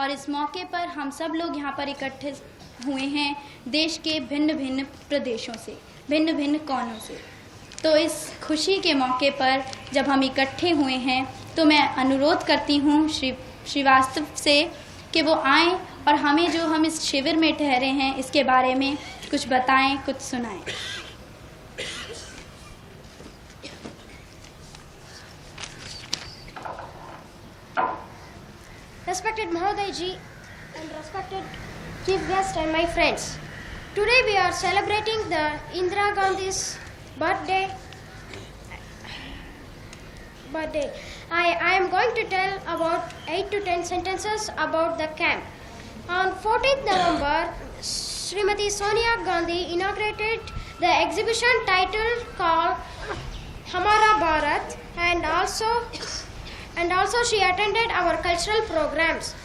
और इस मौके पर हम सब लोग यहाँ पर इकट्ठे हुए हैं देश के भिन्न भिन्न प्रदेशों से, भिन्न भिन्न कोनों से। तो इस खुशी के मौके पर जब हम इकट्ठे हुए हैं तो मैं अनुरोध करती हूँ श्रीवास्तव से कि वो आएं और हमें जो हम इस शिविर में ठहरे हैं इसके बारे में कुछ बताएं, कुछ सुनाएं। Respected Mahoday ji and respected chief guest and my friends, today we are celebrating the Indira Gandhi's birthday. I am going to tell about 8 to 10 sentences about the camp. On 14th November, Srimati Sonia Gandhi inaugurated the exhibition titled called Hamara Bharat, and also she attended our cultural programs.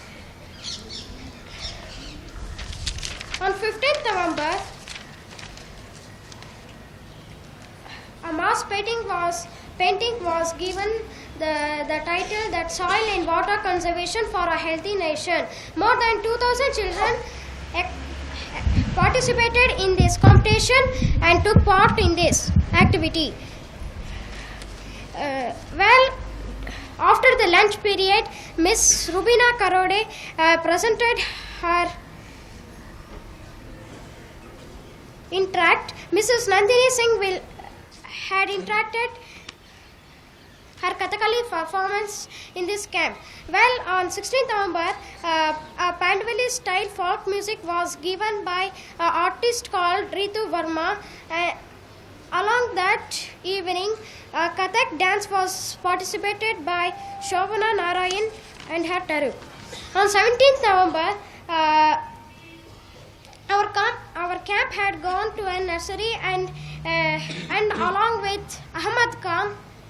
On 15th November, a mass painting was given the title that Soil and Water Conservation for a Healthy Nation. More than 2,000 children participated in this competition and took part in this activity. After the lunch period, Miss Rubina Karode presented her interact. Mrs. Nandini Singh had interacted her Kathakali performance in this camp. Well, on 16th November, a Pandavali style folk music was given by an artist called Ritu Verma. Along that evening, Kathak dance was participated by Shobhana Narayan and her Taru. On 17th November, our camp had gone to a nursery and along with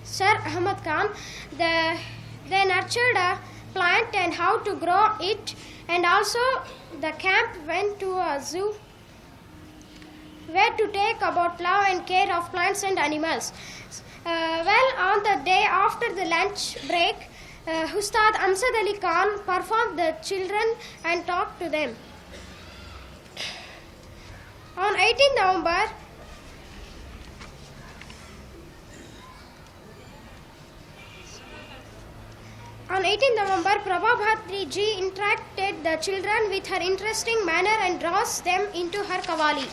Sir Ahmad Khan, they nurtured a plant and how to grow it, and also the camp went to a zoo where to take about love and care of plants and animals. On the day after the lunch break, Ustad Amsad Ali Khan performed the children and talked to them. On 18th November, Prabha Bhatri ji interacted the children with her interesting manner and draws them into her kavali.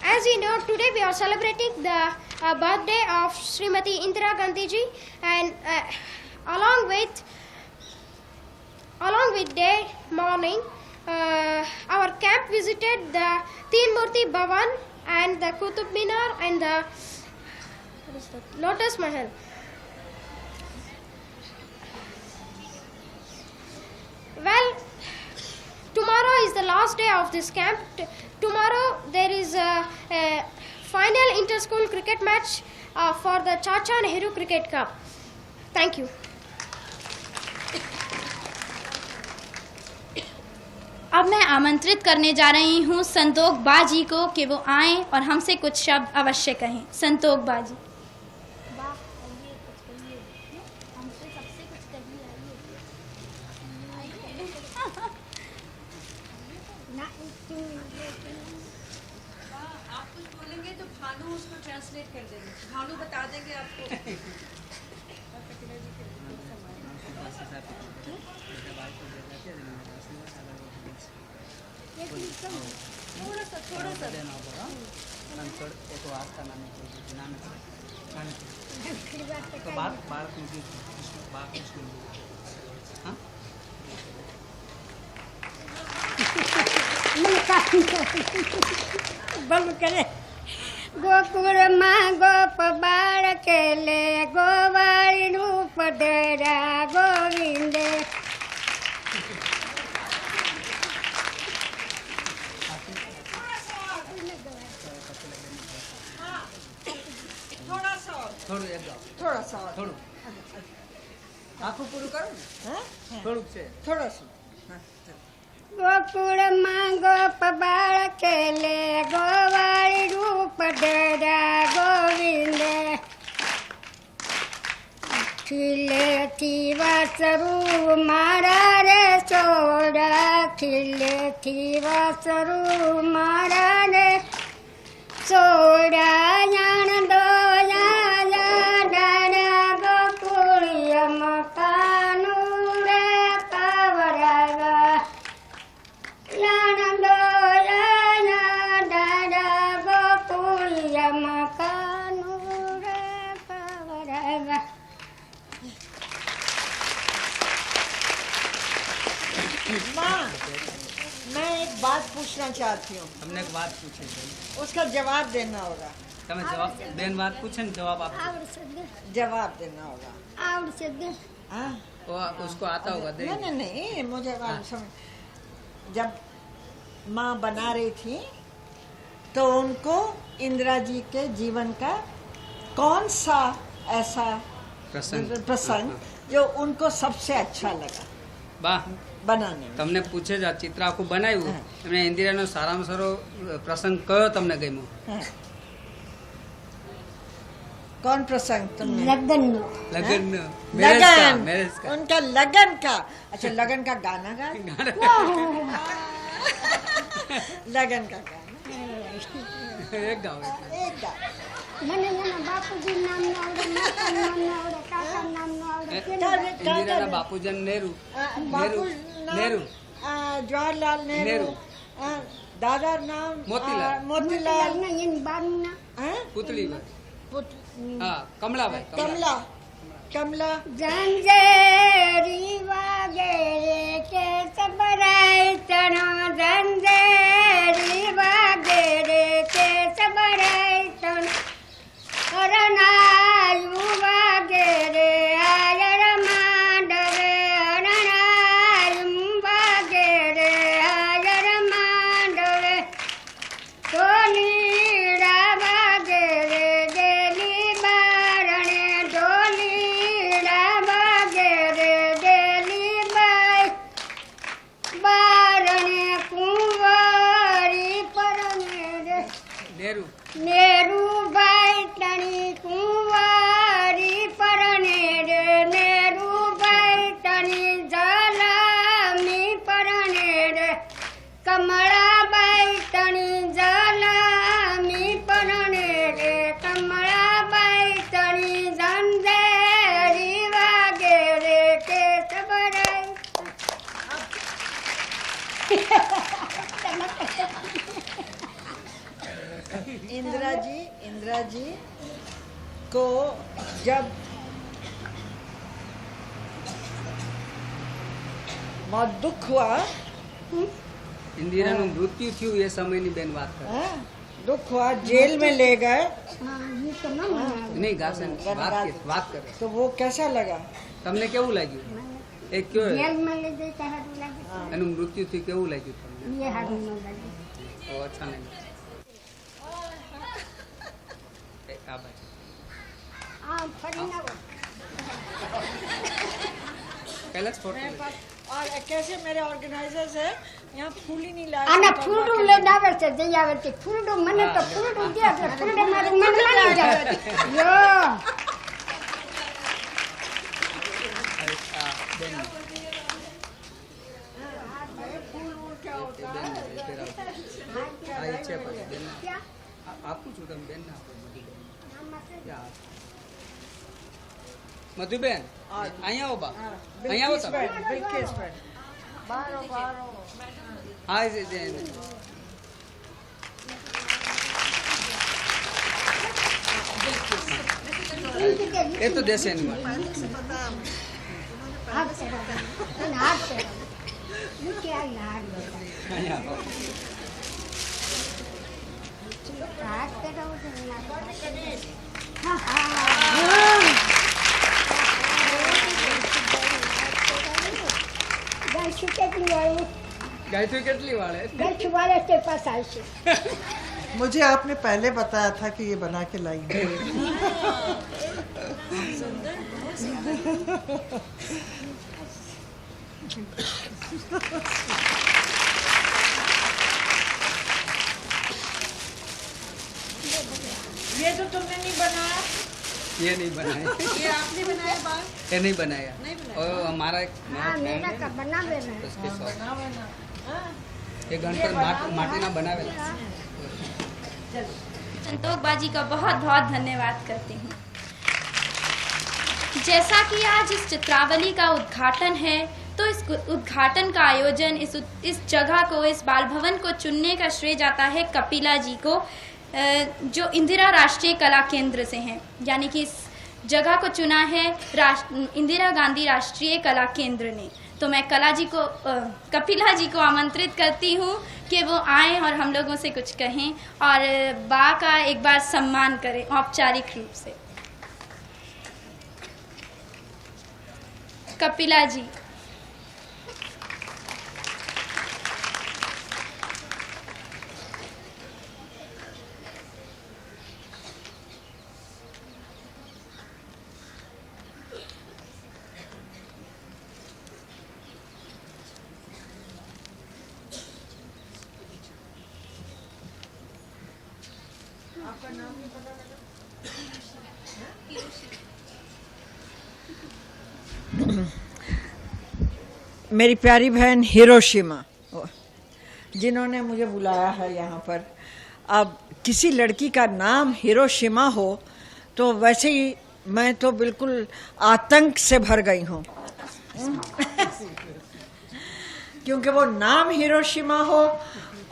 As you know, today we are celebrating the birthday of Srimati Indira Gandhi ji, and along with day morning, our camp visited the Teen Murti Bhavan and the Qutub Minar and the Lotus Mahal. Well, tomorrow is the last day of this camp. Tomorrow there is a final inter-school cricket match for the Chacha Nehru Cricket Cup. Thank you. अब मैं आमंत्रित करने जा रही हूँ संतोष बाजी को कि वो आएं और हमसे कुछ शब्द अवश्य कहें। संतोष बाजी। आप कुछ बोलेंगे तो भानु उसको ट्रांसलेट कर देंगे। भानु बता देंगे आपको। थोड़ा सा बंद करे। गोकुल माँ गोप बाल केले गोवाली रूप डेरा गोविंद। थोड़ा सा आँखों पूरू करो ना, थोड़ा सा गोकुल माँ गोप बाल केले गोवाली रूप डेरा गोविंद। ખીલેથી વાસરું મારા રે સોડા, ખીલેથી વાસરું મારા રે સોડા, યાણ દોયા દાડા ગોકુળિય મકાનું રે પાવરાવા, યાણ દોયા દાડા ગોકુળિય મકાનું રે પાવરાવા. माँ, मैं एक बात पूछना चाहती हूँ, તમને એક વાત પૂછી છે, उसका जवाब देना होगा. તમે જવાબ બેન વાત પૂછે ને જવાબ આપો આવડશે દે, जवाब देना होगा. આવડશે દે. हाँ? तो उसको आता होगा दे नहीं नहीं नहीं, मुझे बात समझ. जब माँ बना रही थी तो उनको इंदिरा जी के जीवन का कौन सा ऐसा प्रसंग जो उनको सबसे अच्छा लगा બા बनाने में? તમને પૂછે જ આ ચિત્ર આખું બનાવ્યું હા. એમને ઇન્દિરાનો સારામાં સારો પ્રસંગ કયો તમને ગમ્યો? हाँ. कौन प्रसंग तुमने? લગ્નનો લગન મેરેજ કા लगन, મેરેજ કા उनका लगन का. अच्छा, लगन का गाना गा. लगन का गाना એક ગાવ एक गा. મને એના બાપુજી નામ ન આવડે, માતા નામ ન આવડે, કાકા નામ ન આવડે, ઇન્દિરાના બાપુજન નહેરુ बापू नेहरू. जवाहरलाल नेहरू. नेहरू. दादा नाम मोतीलाल. मोतीलाल. ને એની બાનું નામ हाँ? પુતળી હા કમલાભાઈ कमला. कमला. ઝંઝેરી વાગે રે કે સબરાય તણો, ઝંઝેરી વાગે રે કે સબરાય તણો, અરણાયું વાગે રે આયર માંડવે, અરણાયું વાગે રે આયર માંડવે, ઢોલીડા વાગે રે ગેલી બારણે, ઢોલીડા વાગે રે ગેલી બાઈ, બારણે કુંવરી પરણે રે નહેરુ નેરુભાઈ તણી કુંવારી પરણે રે, નેરુભાઈ તણી જલામી પરણે રે, કમળાબાઈ તણી જલામી પરણે રે, કમળાબાઈ તણી ઝંઝેરી વાગે રે કે સબરાય. इंदिरा जी को जब बहुत दुख हुआ, ઇન્દિરાનું મૃત્યુ થયું એ સમયની બેન વાત કરે हाँ? दुख हुआ, जेल में ले गए, હા, ઈ તો ન મને આવડે. નહીં ગાશે વાત કરે तो वो कैसा लगा? તમને કેવું લાગ્યું એ કયો જેલમાં લઈ જઈ તો હારું લાગે, એનું મૃત્યુ થયું કેવું લાગ્યું તમને? એ હારું ન લાગે. તો અચ્છા નહીં આ બાજુ આ ફરીને આવો. કૈલાસ ફોટો और कैसे मेरे ऑर्गेनाइजर्स है, यहाँ फूल ही नहीं लाए. આના ફૂલડું લઈને આવે છે, જઈ આવે છે ફૂલડું, મને તો ફૂલડું દે એટલે ફૂલડે મારું મન લાગી જાય. યો આપું છું તમે બેન ના આપો મધુબેન અહીંયા આવો બા અહીંયા આવો તમે बिल्किस फ्रेंड. बारो बारो. હા એ તો દેશે એની માટે હાથ ચડાવો. અને હાથ ચડાવો. નીચે આવીને હાથ ચડાવો. અહીંયા આવો. હાથ ચડાવો તો ના ચડાવો. ગાયશું કેટલી વાળું, ગાયત્રી કેટલી વાળે ગાયશું વાળે તે પાસ આવશે. मुझे आपने पहले बताया था कि ये बना के लाएंगे. ये तो तुमने नहीं बनाया. ये नहीं बनाया, ये आपने बनाया बाल? ये नहीं बनाया। नहीं बनाया। और हमारा एक हाँ friend मेरा है, का बना देना है। उसके साथ बनावेला हाँ ये गणपति माटी ना बनावेला। संतोष बाजी का बहुत बहुत धन्यवाद करती हूँ। जैसा कि आज इस चित्रावली का उद्घाटन है, तो इस उद्घाटन का आयोजन इस जगह को, इस बाल भवन को चुनने का श्रेय जाता है कपिला जी को, जो इंदिरा राष्ट्रीय कला केंद्र से हैं। यानी कि इस जगह को चुना है इंदिरा गांधी राष्ट्रीय कला केंद्र ने। तो मैं कपिला जी को आमंत्रित करती हूँ कि वो आएं और हम लोगों से कुछ कहें और बा का एक बार सम्मान करें औपचारिक रूप से। कपिला जी। मेरी प्यारी बहन हिरोशिमा, जिन्होंने मुझे बुलाया है यहाँ पर। अब किसी लड़की का नाम हिरोशिमा हो तो वैसे ही मैं तो बिल्कुल आतंक से भर गई हूँ क्योंकि वो नाम हिरोशिमा हो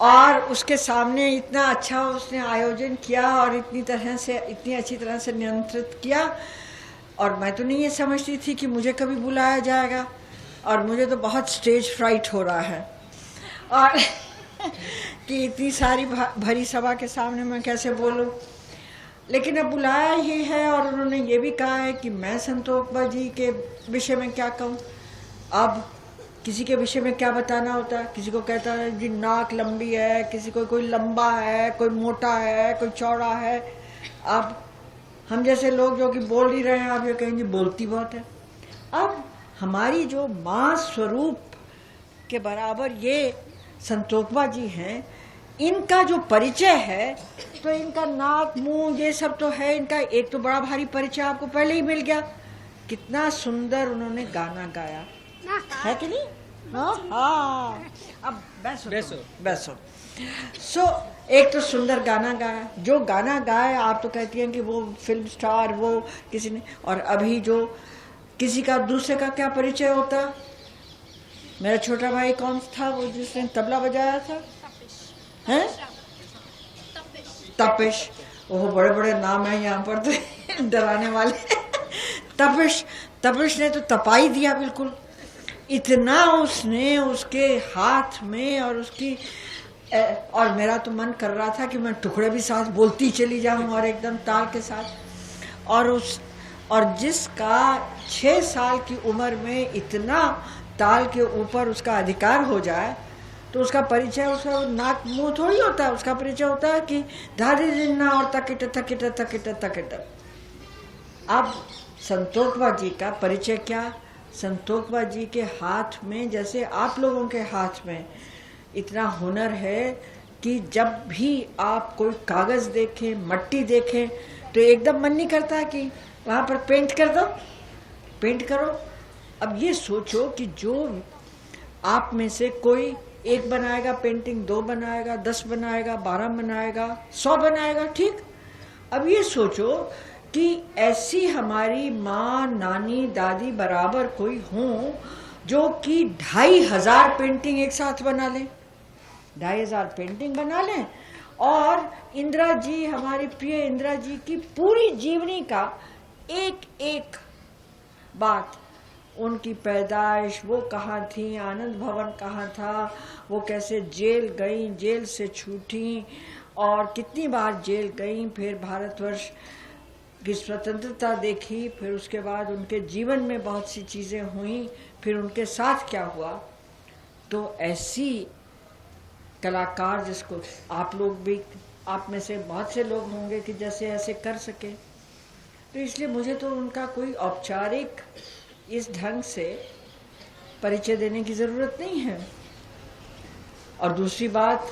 और उसके सामने इतना अच्छा उसने आयोजन किया और इतनी अच्छी तरह से नियंत्रित किया। और मैं तो नहीं ये समझती थी कि मुझे कभी बुलाया जाएगा, और मुझे तो बहुत स्टेज फ्राइट हो रहा है और कि इतनी सारी भरी सभा के सामने मैं कैसे बोलूं। लेकिन अब बुलाया ही है और उन्होंने ये भी कहा है कि मैं संतोष बाजी के विषय में क्या कहूँ। अब किसी के विषय में क्या बताना होता है, किसी को कहता है जी नाक लंबी है, किसी को कोई लंबा है, कोई मोटा है, कोई चौड़ा है। अब हम जैसे लोग जो कि बोल ही रहे हैं, आप ये कहेंगे बोलती बहुत है। अब हमारी जो माँ स्वरूप के बराबर ये संतोखबा जी हैं, इनका जो परिचय है, तो इनका नाक मुंह ये सब तो है, इनका एक तो बड़ा भारी परिचय आपको पहले ही मिल गया। कितना सुंदर उन्होंने गाना गाया है कि नहीं? हाँ, अब बैसो। सो एक तो सुंदर गाना गाया, जो गाना गाया आप तो कहती हैं कि वो फिल्म स्टार, वो किसी ने। और अभी जो किसी का दूसरे का क्या परिचय होता, मेरा छोटा भाई कौन था वो जिसने तबला बजाया था, हैं? तपिश। वो बड़े बड़े नाम है यहाँ पर तो डराने वाले। तपिश ने तो तपाई दिया बिल्कुल। इतना उसने उसके हाथ में और मेरा तो मन कर रहा था कि मैं टुकड़े भी साथ बोलती चली जाऊं और एकदम ताल के साथ। और जिसका 6 साल की उम्र में इतना ताल के ऊपर उसका अधिकार हो जाए, तो उसका परिचय उसका नाक मुंह थोड़ी होता है। उसका परिचय होता है कि धारी जिन्ना और तकिट। अब संतोखबा जी का परिचय क्या? संतोखबा जी के हाथ में, जैसे आप लोगों के हाथ में इतना हुनर है कि जब भी आप कोई कागज देखें, मट्टी देखें, तो एकदम मन नहीं करता कि वहाँ पर पेंट करो। अब ये सोचो कि जो आप में से कोई 1 बनाएगा पेंटिंग, 2 बनाएगा, 10 बनाएगा, 12 बनाएगा, 100 बनाएगा, ठीक। अब ये सोचो कि ऐसी हमारी माँ, नानी, दादी बराबर कोई हों जो कि 2500 पेंटिंग एक साथ बना लें, 2500 पेंटिंग बना लें। और इंदिरा जी, हमारी प्रिय इंदिरा जी की पूरी जीवनी का एक बात, उनकी पैदाइश, वो कहाँ थी, आनंद भवन कहाँ था, वो कैसे जेल गई, जेल से छूटी और कितनी बार जेल गई, फिर भारतवर्ष की स्वतंत्रता देखी, फिर उसके बाद उनके जीवन में बहुत सी चीज़ें हुई, फिर उनके साथ क्या हुआ। तो ऐसी कलाकार जिसको आप लोग भी, आप में से बहुत से लोग होंगे कि जैसे ऐसे कर सके, तो इसलिए मुझे तो उनका कोई औपचारिक इस ढंग से परिचय देने की ज़रूरत नहीं है। और दूसरी बात,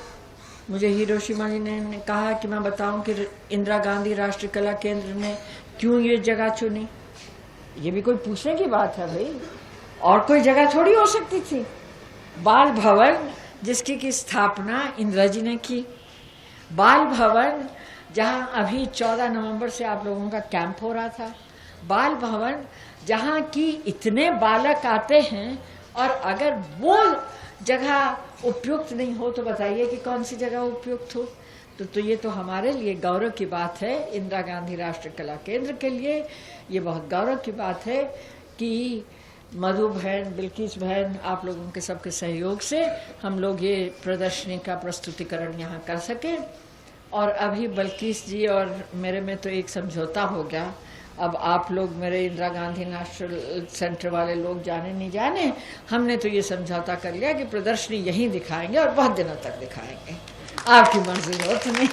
मुझे हिरोशिमा जी ने कहा कि मैं बताऊं कि इंदिरा गांधी राष्ट्रीय कला केंद्र ने क्यों ये जगह चुनी। ये भी कोई पूछने की बात है भाई, और कोई जगह थोड़ी हो सकती थी। बाल भवन जिसकी की स्थापना इंदिरा जी ने की, बाल भवन जहां अभी 14 नवंबर से आप लोगों का कैंप हो रहा था, बाल भवन जहां की इतने बालक आते हैं, और अगर वो जगह उपयुक्त नहीं हो तो बताइए कि कौन सी जगह उपयुक्त हो। तो ये तो हमारे लिए गौरव की बात है। इंदिरा गांधी राष्ट्रीय कला केंद्र के लिए ये बहुत गौरव की बात है कि मधु बहन, बिल्किस बहन, आप लोगों के सबके सहयोग से हम लोग ये प्रदर्शनी का प्रस्तुतिकरण यहाँ कर सके। और अभी बिल्किस जी और मेरे में तो एक समझौता हो गया। अब आप लोग मेरे इंदिरा गांधी नेशनल सेंटर वाले लोग जाने नहीं जाने, हमने तो ये समझौता कर लिया कि प्रदर्शनी यहीं दिखाएंगे और बहुत दिनों तक दिखाएंगे। आपकी मर्जी हो तो नहीं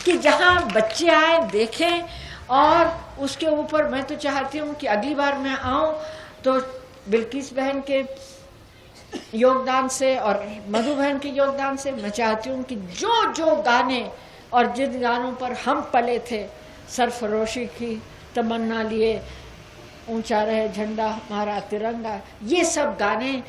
कि जहाँ बच्चे आए देखें, और उसके ऊपर मैं तो चाहती हूँ कि अगली बार मैं आऊँ तो बिल्किस बहन के योगदान से और मधु बहन के योगदान से मैं चाहती हूँ कि जो जो गाने और जिन गानों पर हम पले थे, सरफरोशी की तमन्ना लिए, ऊंचा रहे झंडा हमारा तिरंगा, ये सब गाने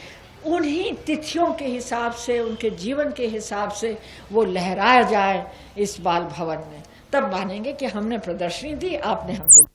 उन्हीं तिथियों के हिसाब से, उनके जीवन के हिसाब से वो लहराया जाए इस बाल भवन में। तब मानेंगे कि हमने प्रदर्शनी दी, आपने हमको